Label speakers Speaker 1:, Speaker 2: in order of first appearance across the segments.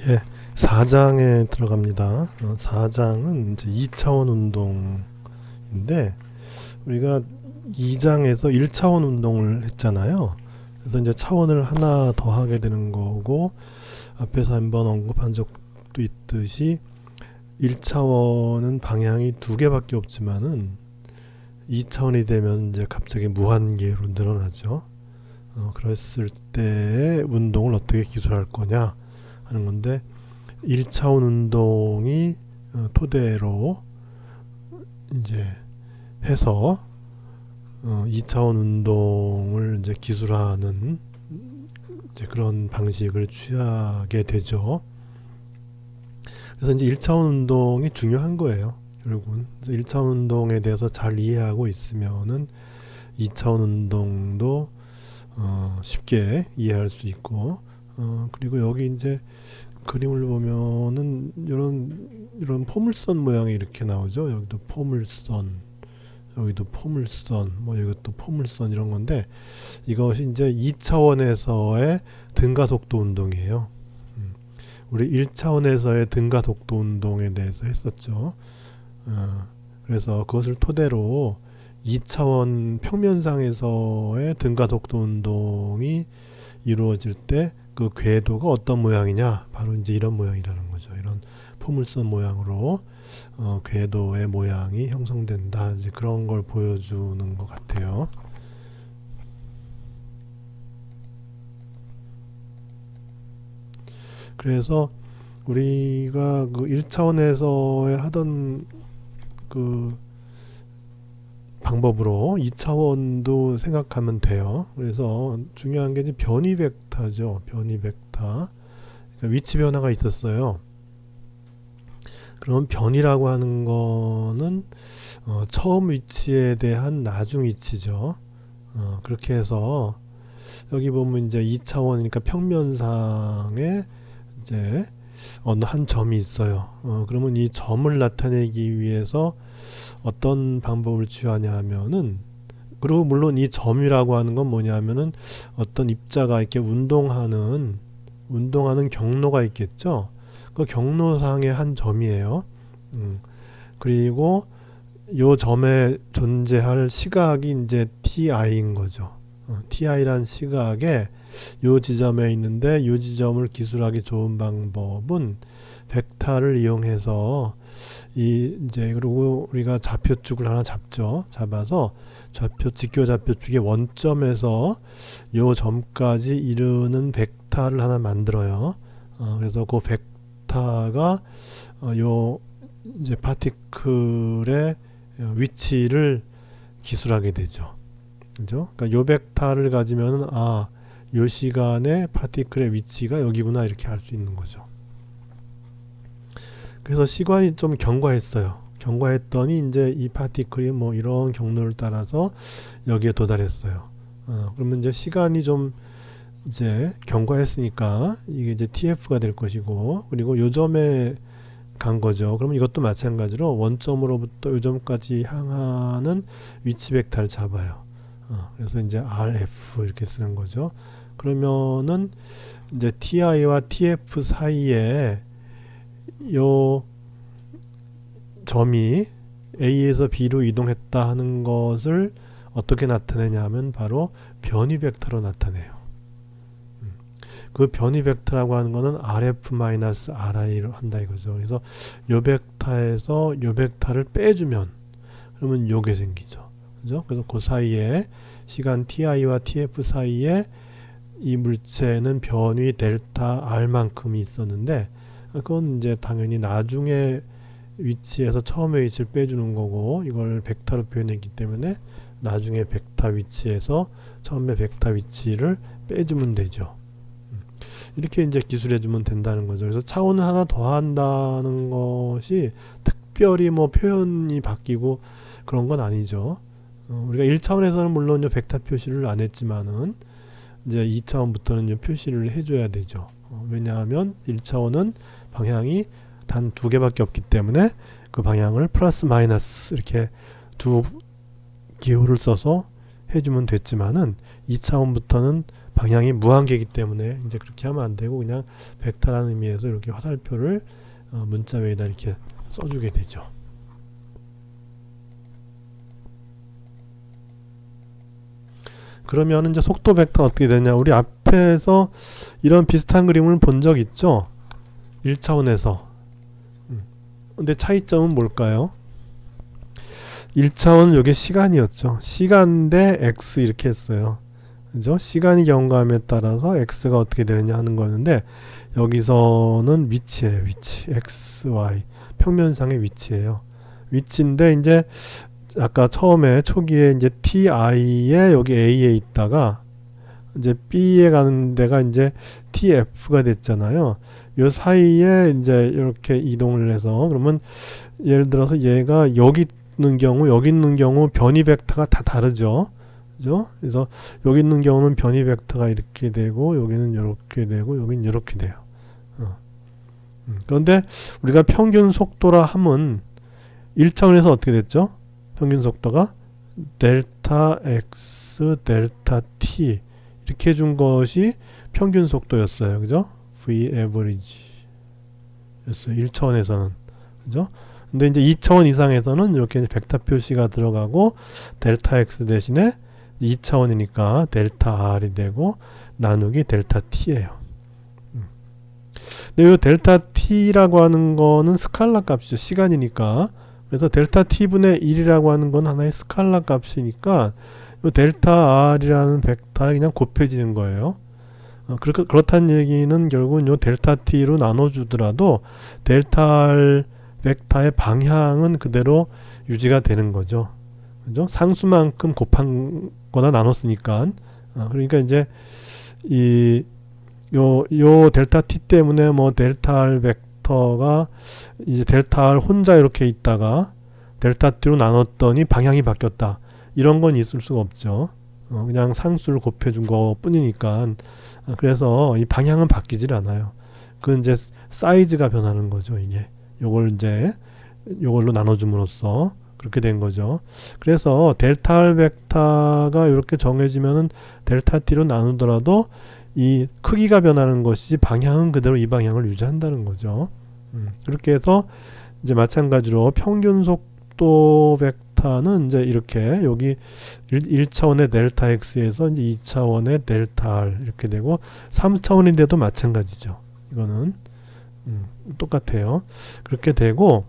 Speaker 1: 예, 4장에 들어갑니다. 4장은 이제 2차원 운동인데 우리가 2장에서 1차원 운동을 했잖아요. 그래서 이제 차원을 하나 더 하게 되는 거고, 앞에서 한번 언급한 적도 있듯이 1차원은 방향이 두 개밖에 없지만은 2차원이 되면 이제 갑자기 무한계로 늘어나죠. 그랬을 때의 운동을 어떻게 기술할 거냐 하는 건데, 1차원 운동이 토대로 이제 해서 2차원 운동을 이제 기술하는 이제 그런 방식을 취하게 되죠. 그래서 이제 1차원 운동이 중요한 거예요, 결국은. 그래서 1차원 운동에 대해서 잘 이해하고 있으면은 2차원 운동도 쉽게 이해할 수 있고, 그리고 여기 이제 그림을 보면은 이런 포물선 모양이 이렇게 나오죠. 여기도 포물선, 여기도 포물선, 뭐 이것도 포물선, 이런 건데, 이것이 이제 2차원에서의 등가속도 운동이에요. 우리 1차원에서의 등가속도 운동에 대해서 했었죠. 그래서 그것을 토대로 2차원 평면상에서의 등가속도 운동이 이루어질 때 그 궤도가 어떤 모양이냐, 바로 이제 이런 모양이라는 거죠. 이런 포물선 모양으로 궤도의 모양이 형성된다, 이제 그런 걸 보여주는 것 같아요. 그래서 우리가 그 1차원에서 하던 그 방법으로 2차원도 생각하면 돼요. 그래서 중요한 게 이제 변이 벡터죠. 변이 벡터. 그러니까 위치 변화가 있었어요. 그럼 변이라고 하는 거는 처음 위치에 대한 나중 위치죠. 그렇게 해서 여기 보면 이제 2차원이니까 평면상에 이제 어느 한 점이 있어요. 그러면 이 점을 나타내기 위해서 어떤 방법을 취하냐 하면은, 그리고 물론 이 점이라고 하는 건 뭐냐 하면은 어떤 입자가 이렇게 운동하는 경로가 있겠죠. 그 경로상의 한 점이에요. 그리고 요 점에 존재할 시각이 이제 ti인 거죠. ti란 시각에 요 지점에 있는데, 요 지점을 기술하기 좋은 방법은 벡터를 이용해서 이제, 그리고 우리가 좌표축을 하나 잡아서 직교 좌표축의 원점에서 요 점까지 이르는 벡터를 하나 만들어요. 그래서 그 벡터가 요 이제 파티클의 위치를 기술하게 되죠. 그죠? 그러니까 요 벡터를 가지면은 요 시간에 파티클의 위치가 여기구나, 이렇게 알 수 있는 거죠. 그래서 시간이 좀 경과했어요. 경과했더니 이제 이 파티클이 뭐 이런 경로를 따라서 여기에 도달했어요. 그러면 이제 시간이 좀 이제 경과했으니까 이게 이제 TF가 될 것이고, 그리고 요 점에 간 거죠. 그러면 이것도 마찬가지로 원점으로부터 요 점까지 향하는 위치 벡터를 잡아요. 그래서 이제 RF 이렇게 쓰는 거죠. 그러면은 이제 TI와 TF 사이에 요 점이 A에서 B로 이동했다 하는 것을 어떻게 나타내냐 하면 바로 변이 벡터로 나타내요. 그 변이 벡터라고 하는 거는 RF-RI로 한다 이거죠. 그래서 요 벡터에서 요 벡터를 빼주면 그러면 요게 생기죠. 그죠? 그래서 그 사이에 시간 TI와 TF 사이에 이 물체는 변위 델타 R만큼이 있었는데, 그건 이제 당연히 나중에 위치에서 처음에 위치를 빼주는 거고, 이걸 벡터로 표현했기 때문에 나중에 벡터 위치에서 처음에 벡터 위치를 빼주면 되죠. 이렇게 이제 기술해주면 된다는 거죠. 그래서 차원을 하나 더 한다는 것이 특별히 뭐 표현이 바뀌고 그런 건 아니죠. 우리가 1차원에서는 물론 벡터 표시를 안 했지만은 이제 2차원부터는 표시를 해줘야 되죠. 왜냐하면 1차원은 방향이 단 두 개밖에 없기 때문에 그 방향을 플러스 마이너스 이렇게 두 기호를 써서 해주면 됐지만은 2차원부터는 방향이 무한계이기 때문에 이제 그렇게 하면 안 되고 그냥 벡터라는 의미에서 이렇게 화살표를 문자 위에다 이렇게 써주게 되죠. 그러면 이제 속도 벡터 어떻게 되냐? 우리 앞에서 이런 비슷한 그림을 본 적 있죠? 1차원에서. 근데 차이점은 뭘까요? 1차원은 이게 시간이었죠. 시간 대 x 이렇게 했어요. 그죠? 시간이 경과함에 따라서 x가 어떻게 되느냐 하는 거였는데 여기서는 위치예요. 위치. x, y. 평면상의 위치예요. 위치인데 이제 아까 처음에 초기에 이제 ti에 여기 a에 있다가 이제 b에 가는 데가 이제 tf가 됐잖아요. 요 사이에 이제 이렇게 이동을 해서 그러면 예를 들어서 얘가 여기 있는 경우 변이 벡터가 다 다르죠. 그죠? 그래서 여기 있는 경우는 변이 벡터가 이렇게 되고 여기는 이렇게 되고 여기는 이렇게 돼요. 그런데 우리가 평균 속도라 함은 1차원에서 어떻게 됐죠? 평균 속도가 델타 x 델타 t 이렇게 해준 것이 평균 속도였어요. 그죠? v average 였어요. 1차원에서는. 그죠? 근데 이제 2차원 이상에서는 이렇게 벡터 표시가 들어가고 델타 x 대신에 2차원이니까 델타 r이 되고 나누기 델타 t예요. 근데 이 델타 t라고 하는 거는 스칼라 값이죠. 시간이니까. 그래서 델타 t분의 1이라고 하는 건 하나의 스칼라 값이니까 이 델타 r이라는 벡터에 그냥 곱해지는 거예요. 그렇다는 얘기는 결국은 이 델타 t로 나눠주더라도 델타 r 벡터의 방향은 그대로 유지가 되는 거죠. 그죠? 상수만큼 곱한 거나 나눴으니까. 그러니까 이제 요 델타 t 때문에 뭐 델타 r 벡터가 이제 델타 r 혼자 이렇게 있다가 델타 t로 나눴더니 방향이 바뀌었다. 이런 건 있을 수가 없죠. 그냥 상수를 곱해준 거 뿐이니까. 그래서 이 방향은 바뀌질 않아요. 그건 이제 사이즈가 변하는 거죠, 이게. 요걸로 나눠줌으로써 그렇게 된 거죠. 그래서 델타 r 벡터가 이렇게 정해지면은 델타 t로 나누더라도 이 크기가 변하는 것이지 방향은 그대로 이 방향을 유지한다는 거죠. 그렇게 해서 이제 마찬가지로 평균 속도 벡터는 이제 이렇게 여기 1차원의 델타 x에서 이제 2차원의 델타 r 이렇게 되고 3차원인데도 마찬가지죠. 이거는 똑같아요. 그렇게 되고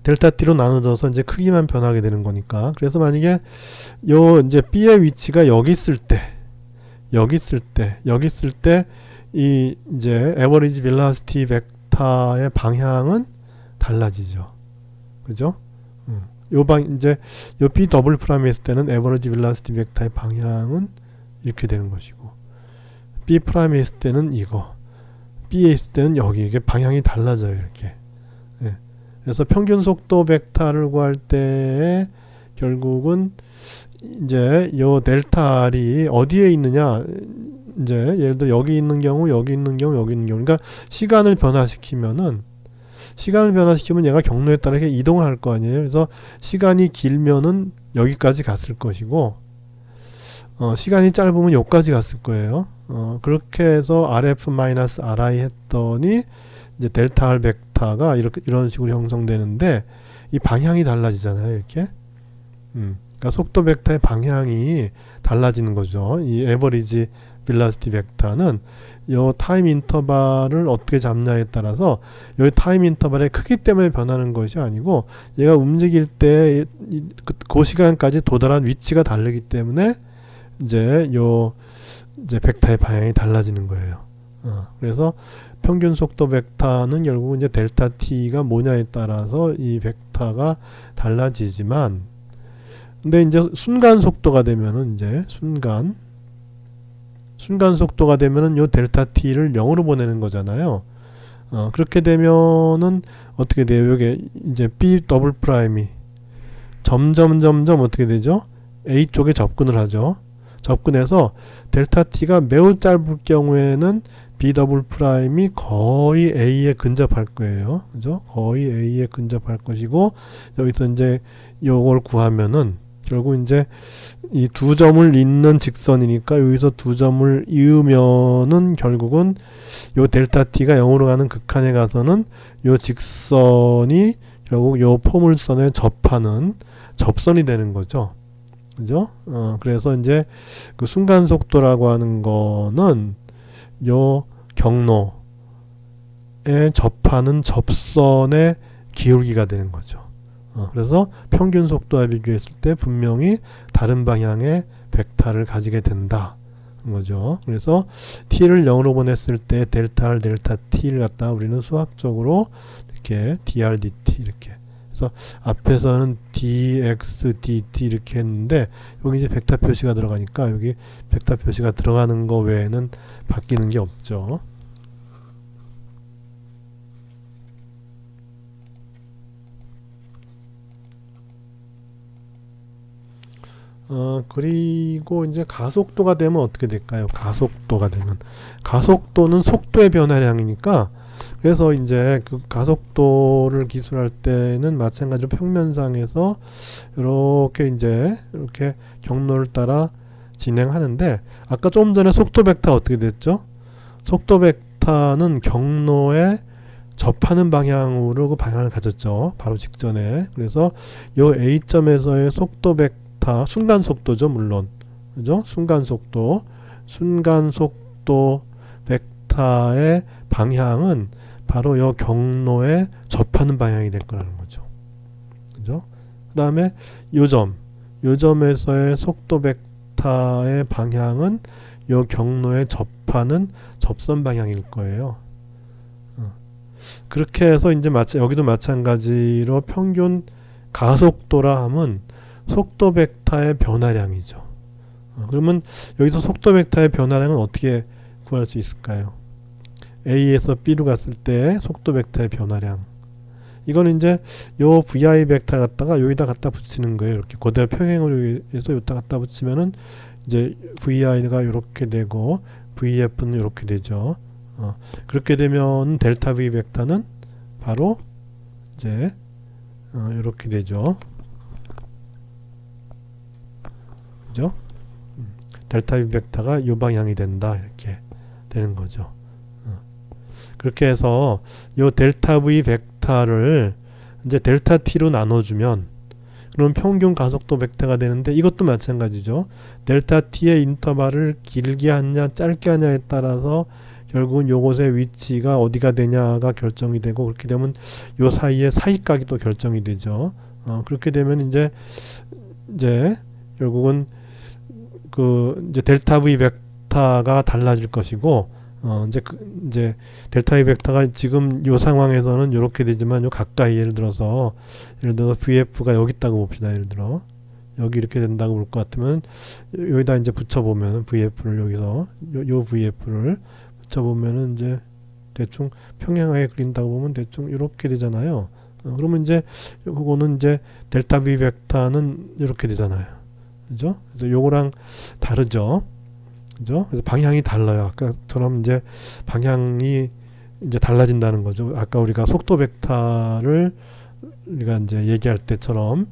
Speaker 1: 델타 t로 나눠져서 이제 크기만 변하게 되는 거니까. 그래서 만약에 요 이제 b의 위치가 여기 있을 때 이 이제 에버리지 벨로시티 벡터의 방향은 달라지죠. 그죠? 이제 요 b 더블 프라임에 있을 때는 에버리지 벨로시티 벡터의 방향은 이렇게 되는 것이고 b 프라임에 있을 때는 이거 b에 있을 때는 여기 이게 방향이 달라져요. 이렇게. 예. 그래서 평균 속도 벡터를 구할 때 결국은 이제 요 델타 r이 어디에 있느냐 이제 예를 들어 여기 있는 경우 여기 있는 경우 여기 있는 경우 그러니까 시간을 변화시키면 얘가 경로에 따라 이렇게 이동을 할 거 아니에요. 그래서 시간이 길면은 여기까지 갔을 것이고 시간이 짧으면 여기까지 갔을 거예요. 그렇게 해서 rf-ri 했더니 이제 델타 r 벡터가 이런 식으로 형성되는데 이 방향이 달라지잖아요. 이렇게. 그러니까 속도 벡터의 방향이 달라지는 거죠. 이 에버리지 벨로시티 벡터는 요 타임 인터벌을 어떻게 잡냐에 따라서 요 타임 인터벌의 크기 때문에 변하는 것이 아니고 얘가 움직일 때 그 시간까지 도달한 위치가 다르기 때문에 이제 벡터의 방향이 달라지는 거예요. 그래서 평균 속도 벡터는 결국 이제 델타 t가 뭐냐에 따라서 이 벡터가 달라지지만 근데 이제 순간 속도가 되면은 이제 순간 속도가 되면은 요 델타 t를 0으로 보내는 거잖아요. 그렇게 되면은 어떻게 돼요? 요게 이제 b 더블 프라임이 점점 어떻게 되죠? a 쪽에 접근을 하죠. 접근해서 델타 t가 매우 짧을 경우에는 b 더블 프라임이 거의 a에 근접할 거예요. 그죠? 거의 a에 근접할 것이고 여기서 이제 요걸 구하면은 결국 이제 이 두 점을 잇는 직선이니까 여기서 두 점을 이으면은 결국은 요 델타 t가 0으로 가는 극한에 가서는 요 직선이 결국 요 포물선에 접하는 접선이 되는 거죠. 그죠? 그래서 이제 그 순간 속도라고 하는 거는 요 경로에 접하는 접선의 기울기가 되는 거죠. 그래서 평균 속도와 비교했을 때 분명히 다른 방향의 벡터를 가지게 된다. 거죠. 그래서 t를 0으로 보냈을 때 델타 R, 델타 t를 갖다 우리는 수학적으로 이렇게 dr, dt 이렇게. 그래서 앞에서는 dx, dt 이렇게 했는데 여기 이제 벡터 표시가 들어가니까 여기 벡터 표시가 들어가는 거 외에는 바뀌는 게 없죠. 그리고 이제 가속도가 되면 어떻게 될까요? 가속도가 되면 가속도는 속도의 변화량이니까 그래서 이제 그 가속도를 기술할 때는 마찬가지로 평면상에서 이렇게 경로를 따라 진행하는데 아까 좀 전에 속도 벡터 어떻게 됐죠? 속도 벡터는 경로에 접하는 방향으로 그 방향을 가졌죠. 바로 직전에. 그래서 요 A점에서의 속도 벡터 순간 속도죠, 물론. 그죠? 순간 속도 벡터의 방향은 바로 요 경로에 접하는 방향이 될 거라는 거죠. 그죠? 그다음에 요점에서의 속도 벡터의 방향은 요 경로에 접하는 접선 방향일 거예요. 그렇게 해서 이제 여기도 마찬가지로 평균 가속도라 하면 속도 벡터의 변화량이죠. 그러면 여기서 속도 벡터의 변화량은 어떻게 구할 수 있을까요? A에서 B로 갔을 때 속도 벡터의 변화량. 이거는 이제 요 VI 벡터 갖다가 여기다 갖다 붙이는 거예요. 이렇게 그대로 평행으로 해서 여기다 갖다 붙이면은 이제 VI가 이렇게 되고 VF는 이렇게 되죠. 그렇게 되면 델타 V 벡터는 바로 이제 이렇게 되죠. 그죠? 델타 V 벡터가 이 방향이 된다 이렇게 되는 거죠. 그렇게 해서 이 델타 V 벡터를 이제 델타 t로 나눠주면 그럼 평균 가속도 벡터가 되는데 이것도 마찬가지죠. 델타 t의 인터벌을 길게 하냐 짧게 하냐에 따라서 결국은 요것의 위치가 어디가 되냐가 결정이 되고 그렇게 되면 요 사이에 사이각이 또 결정이 되죠. 그렇게 되면 이제 결국은 이제 델타 V 벡터가 달라질 것이고 이제 델타 V 벡터가 지금 요 상황에서는 이렇게 되지만 요 가까이 예를 들어서 VF가 여기 있다고 봅시다. 예를 들어 여기 이렇게 된다고 볼 것 같으면 여기다 이제 붙여보면 VF를 여기서 요 VF를 붙여보면은 이제 대충 평행하게 그린다고 보면 대충 이렇게 되잖아요. 그러면 이제 그거는 이제 델타 V 벡터는 이렇게 되잖아요. 그죠? 그래서 요거랑 다르죠. 그죠? 그래서 방향이 달라요. 아까처럼 이제 방향이 이제 달라진다는 거죠. 아까 우리가 속도 벡터를 우리가 이제 얘기할 때처럼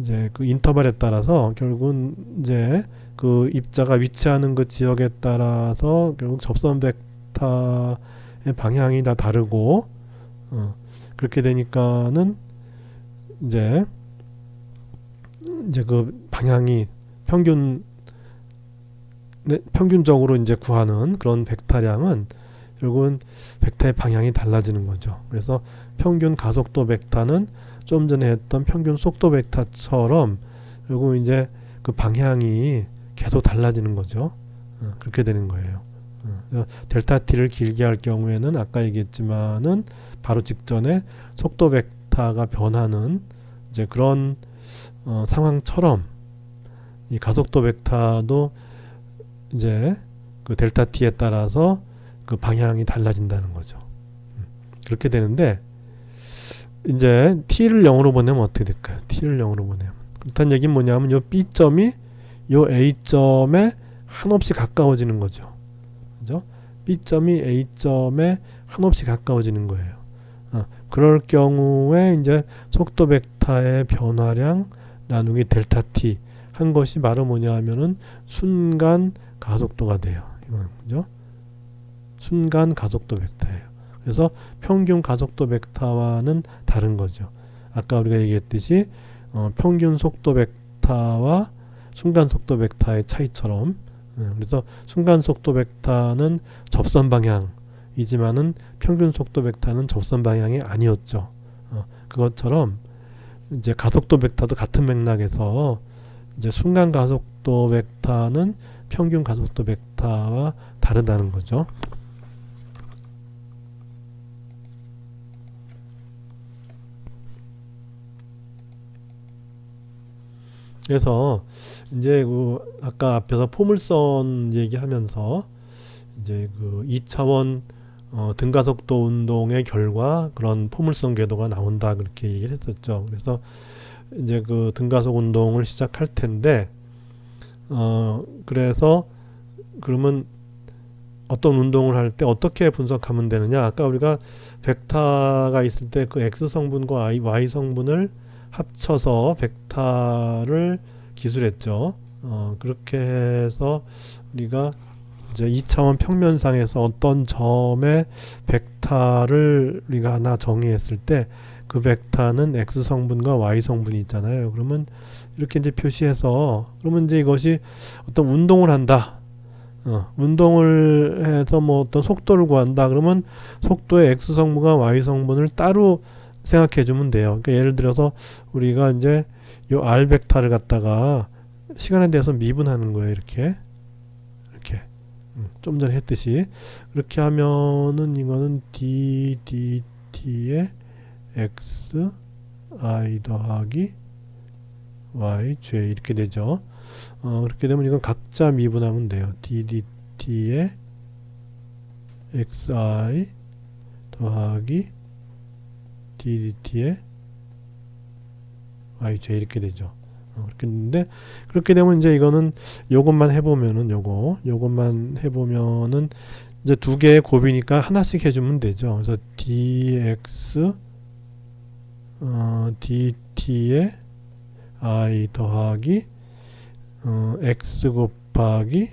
Speaker 1: 이제 그 인터벌에 따라서 결국은 이제 그 입자가 위치하는 그 지역에 따라서 결국 접선 벡터의 방향이 다 다르고 그렇게 되니까는 이제 그 방향이 평균적으로 이제 구하는 그런 벡터량은 결국은 벡터의 방향이 달라지는 거죠. 그래서 평균 가속도 벡터는 좀 전에 했던 평균 속도 벡터처럼 결국 이제 그 방향이 계속 달라지는 거죠. 그렇게 되는 거예요. 델타 t를 길게 할 경우에는 아까 얘기했지만은 바로 직전에 속도 벡터가 변하는 이제 그런 상황처럼 이 가속도 벡터도 이제 그 델타 t에 따라서 그 방향이 달라진다는 거죠. 그렇게 되는데 이제 t를 0으로 보내면 어떻게 될까요? t를 0으로 보내면 그렇다는 얘기는 뭐냐면 요 B점이 요 A점에 한없이 가까워지는 거죠. 그죠? B점이 A점에 한없이 가까워지는 거예요. 그럴 경우에 이제 속도 벡터의 변화량 나누기 델타 t 한 것이 바로 뭐냐 하면은 순간 가속도가 돼요. 이건 그죠? 순간 가속도 벡터예요. 그래서 평균 가속도 벡터와는 다른 거죠. 아까 우리가 얘기했듯이 평균 속도 벡터와 순간 속도 벡터의 차이처럼, 그래서 순간 속도 벡터는 접선 방향이지만은 평균 속도 벡터는 접선 방향이 아니었죠. 그것처럼 이제 가속도 벡터도 같은 맥락에서 이제 순간 가속도 벡터는 평균 가속도 벡터와 다르다는 거죠. 그래서 이제 그 아까 앞에서 포물선 얘기하면서 이제 그 2차원 등가속도 운동의 결과 그런 포물선 궤도가 나온다 그렇게 얘기를 했었죠. 그래서 이제 그 등가속 운동을 시작할 텐데 그래서 그러면 어떤 운동을 할 때 어떻게 분석하면 되느냐? 아까 우리가 벡터가 있을 때 그 x 성분과 y 성분을 합쳐서 벡터를 기술했죠. 그렇게 해서 우리가 이제 2차원 평면상에서 어떤 점의 벡터를 우리가 하나 정의했을 때 그 벡터는 x 성분과 y 성분이 있잖아요. 그러면 이렇게 이제 표시해서 그러면 이제 이것이 어떤 운동을 한다. 운동을 해서 뭐 어떤 속도를 구한다. 그러면 속도의 x 성분과 y 성분을 따로 생각해 주면 돼요. 그러니까 예를 들어서 우리가 이제 요 r 벡터를 갖다가 시간에 대해서 미분하는 거예요. 이렇게 좀 전에 했듯이 그렇게 하면은 이거는 d dt의 x i 더하기 y j 이렇게 되죠. 그렇게 되면 이건 각자 미분하면 돼요. d dt의 x i 더하기 d dt의 y j 이렇게 되죠. 그렇게 됐는데 그렇게 되면 이제 이거는 요것만 해보면은 요것만 해보면은 이제 두 개의 곱이니까 하나씩 해주면 되죠. 그래서 dx dt의 i 더하기 x 곱하기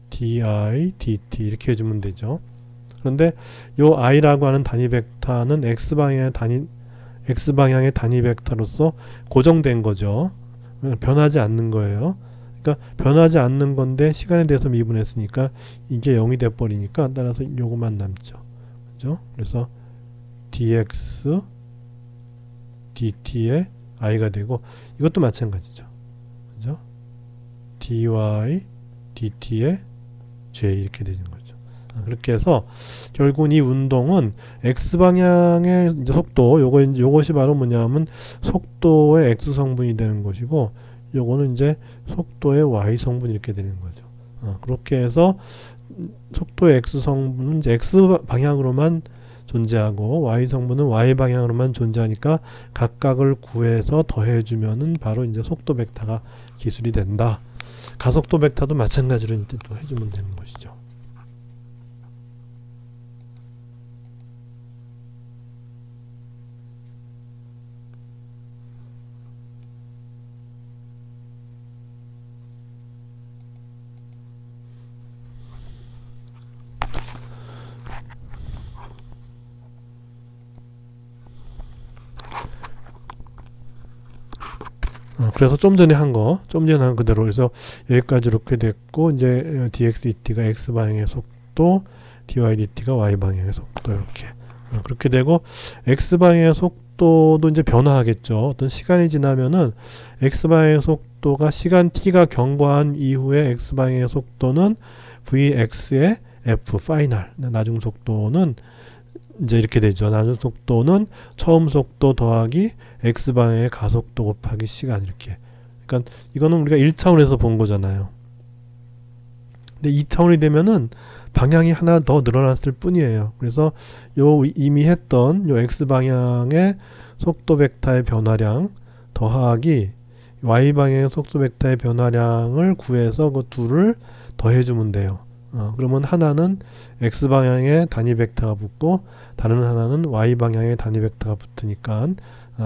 Speaker 1: di dt 이렇게 해주면 되죠. 그런데 요 i라고 하는 단위 벡터는 x방향의 단위 벡터로서 고정된 거죠. 변하지 않는 거예요. 그러니까 변하지 않는 건데 시간에 대해서 미분했으니까 이게 0이 돼 버리니까 따라서 요것만 남죠. 그죠? 그래서 dx dt의 i가 되고 이것도 마찬가지죠. 그죠? dy dt의 j 이렇게 되는 거죠. 그렇게 해서 결국은 이 운동은 x방향의 이제 속도 요것이 바로 뭐냐면 속도의 x 성분이 되는 것이고 요거는 이제 속도의 y 성분이 이렇게 되는 거죠. 그렇게 해서 속도의 x 성분은 이제 x 방향으로만 존재하고 y 성분은 y 방향으로만 존재하니까 각각을 구해서 더해주면은 바로 이제 속도 벡터가 기술이 된다. 가속도 벡터도 마찬가지로 이제 또 해주면 되는 것이죠. 그래서 좀 전에 한 그대로 그래서 여기까지 이렇게 됐고 이제 dx dt가 x 방향의 속도, dy dt가 y 방향의 속도 이렇게 그렇게 되고 x 방향의 속도도 이제 변화하겠죠. 어떤 시간이 지나면은 x 방향의 속도가 시간 t가 경과한 이후에 x 방향의 속도는 vx의 f 파이널 나중 속도는 이제 이렇게 되죠. 나중 속도는 처음 속도 더하기 x방향의 가속도 곱하기 시간 이렇게. 그러니까 이거는 우리가 1차원에서 본 거잖아요. 근데 2차원이 되면은 방향이 하나 더 늘어났을 뿐이에요. 그래서 요 이미 했던 요 x방향의 속도 벡터의 변화량 더하기 y방향의 속도 벡터의 변화량을 구해서 그 둘을 더해주면 돼요. 그러면 하나는 x방향의 단위 벡터가 붙고 다른 하나는 y방향의 단위 벡터가 붙으니까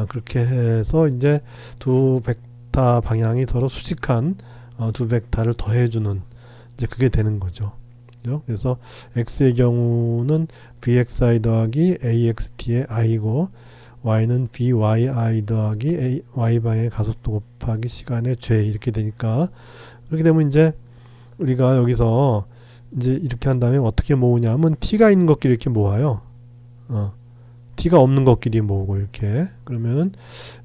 Speaker 1: 그렇게 해서 이제 두 벡터 방향이 서로 수직한 두 벡터를 더해주는 이제 그게 되는 거죠. 그죠? 그래서 x의 경우는 bxi 더하기 axt의 i고 y는 byi 더하기 y방의 가속도 곱하기 시간의 j 이렇게 되니까 그렇게 되면 이제 우리가 여기서 이제 이렇게 한 다음에 어떻게 모으냐면 t가 있는 것끼리 이렇게 모아요. t가 없는 것끼리 모으고 이렇게 그러면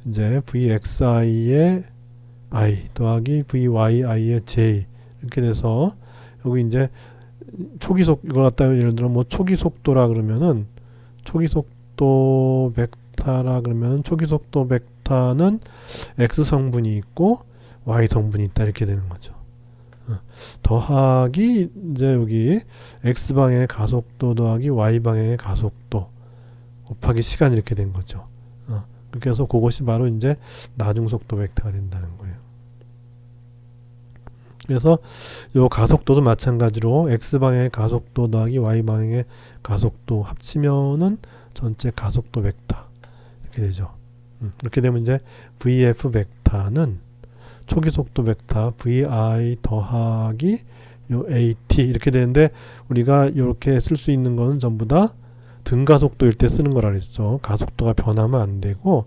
Speaker 1: 이제 vxi의 i 더하기 vyi의 j 이렇게 돼서 여기 이제 초기 속 이걸 갖다 예를 들어 뭐 초기 속도라 그러면은 초기 속도 벡터라 그러면은 초기 속도 벡터는 x 성분이 있고 y 성분이 있다 이렇게 되는 거죠. 더하기 이제 여기 x 방향의 가속도 더하기 y 방향의 가속도 곱하기 시간 이렇게 된 거죠. 그렇게 해서 그것이 바로 이제 나중 속도 벡터가 된다는 거예요. 그래서 요 가속도도 마찬가지로 x방향의 가속도 더하기 y방향의 가속도 합치면은 전체 가속도 벡터 이렇게 되죠. 이렇게 되면 이제 vf 벡터는 초기 속도 벡터 vi 더하기 요 at 이렇게 되는데 우리가 이렇게 쓸 수 있는 거는 전부 다 등가속도일 때 쓰는 거라 그랬죠. 가속도가 변하면 안 되고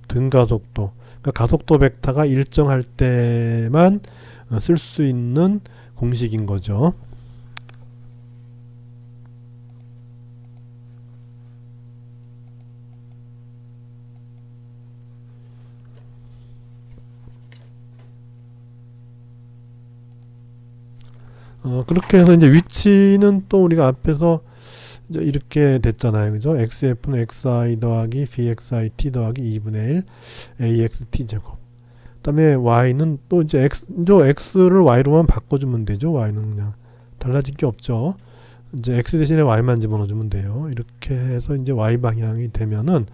Speaker 1: 등가속도 그러니까 가속도 벡터가 일정할 때만 쓸 수 있는 공식인 거죠. 그렇게 해서 이제 위치는 또 우리가 앞에서 이제 이렇게 됐잖아요. 그죠? xf는 xi 더하기 bxit 더하기 2분의 1 axt 제곱. 그 다음에 y는 또 이제 x를 y로만 바꿔주면 되죠. y는 그냥 달라질 게 없죠. 이제 x 대신에 y만 집어넣어주면 돼요. 이렇게 해서 이제 y 방향이 되면은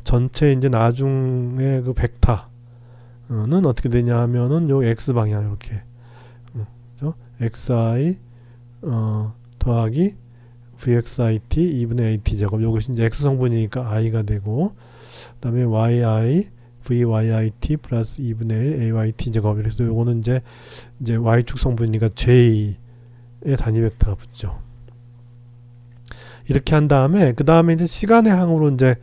Speaker 1: 전체 이제 나중에 그 벡터는 어떻게 되냐 하면은 요 x 방향 이렇게 그죠? xi 더하기 vxit 2분의 at 제곱 요것이 이제 x 성분이니까 i가 되고 그 다음에 yi vyit 플러스 2분의 1 ayt 제곱 그래서 요거는 이제 y축 성분이니까 j의 단위 벡터가 붙죠. 이렇게 한 다음에 그 다음에 이제 시간의 항으로 이제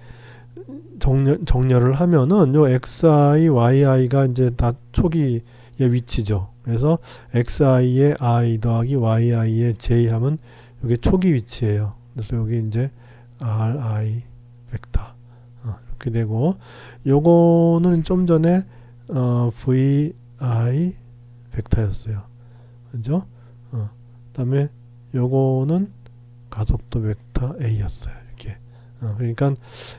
Speaker 1: 정렬을 하면은 요 xi yi가 이제 다 초기의 위치죠. 그래서 xi의 i 더하기 yi의 j 하면 이게 초기 위치예요. 그래서 여기 이제 ri 벡터 이렇게 되고 요거는 좀 전에 vi 벡터였어요. 그죠? 그다음에 요거는 가속도 벡터 a였어요. 이렇게. 그러니까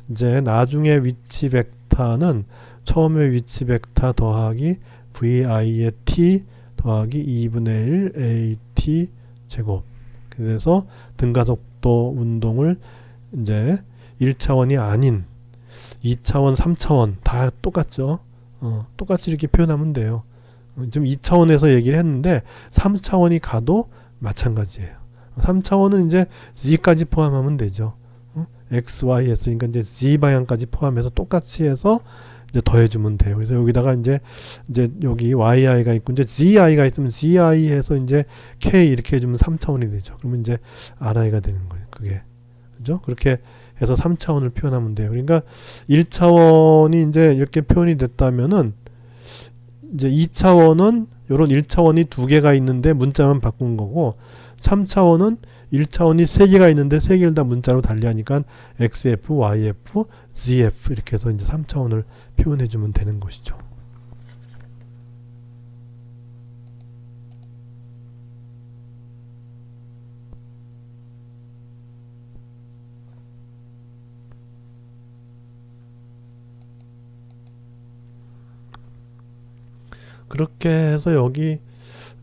Speaker 1: 이제 나중에 위치 벡터는 처음에 위치 벡터 더하기 vi의 t 더하기 2분의 1 at 제곱 그래서 등가속도 운동을 이제 1차원이 아닌 2차원, 3차원 다 똑같죠. 똑같이 이렇게 표현하면 돼요. 지금 2차원에서 얘기를 했는데 3차원이 가도 마찬가지예요. 3차원은 이제 z까지 포함하면 되죠. x, y 했으니까 이제 z 방향까지 포함해서 똑같이 해서 이제 더해주면 돼요. 그래서 여기다가 이제 여기 yi가 있고 이제 zi가 있으면 zi 해서 이제 k 이렇게 해주면 3차원이 되죠. 그러면 이제 ri가 되는 거예요. 그게 그죠? 그렇게 해서 3차원을 표현하면 돼요. 그러니까 1차원이 이제 이렇게 표현이 됐다면은 이제 2차원은 요런 1차원이 두 개가 있는데 문자만 바꾼 거고 3차원은 1차원이 3개가 있는데 3개를 다 문자로 달리하니까 xf, yf, zf 이렇게 해서 이제 3차원을 표현해 주면 되는 것이죠. 그렇게 해서 여기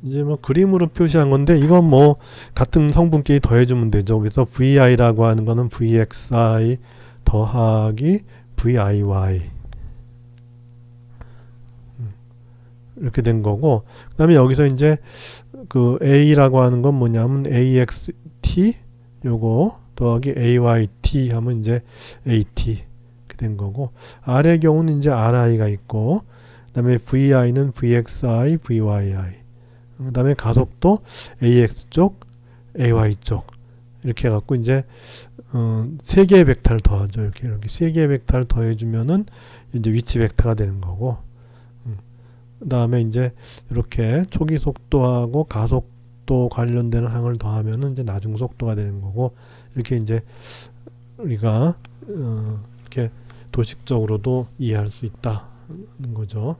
Speaker 1: 이제 뭐 그림으로 표시한 건데 이건 뭐 같은 성분끼리 더해주면 되죠. 그래서 vi라고 하는 거는 vxi 더하기 viy 이렇게 된 거고 그 다음에 여기서 이제 그 a라고 하는 건 뭐냐면 axt 요거 더하기 ayt 하면 이제 at 이렇게 된 거고, R의 경우는 이제 RI가 있고, 그 다음에 VI는 VXI, VYI, 그 다음에 가속도 AX 쪽, AY 쪽, 이렇게 해갖고 이제 세 개의 벡터를 더하죠. 이렇게 세 개의 벡터를 더해주면은 이제 위치 벡터가 되는 거고, 그 다음에 이제 이렇게 초기 속도하고 가속도 관련되는 항을 더하면은 이제 나중 속도가 되는 거고, 이렇게 이제 우리가 이렇게 도식적으로도 이해할 수 있다는 거죠.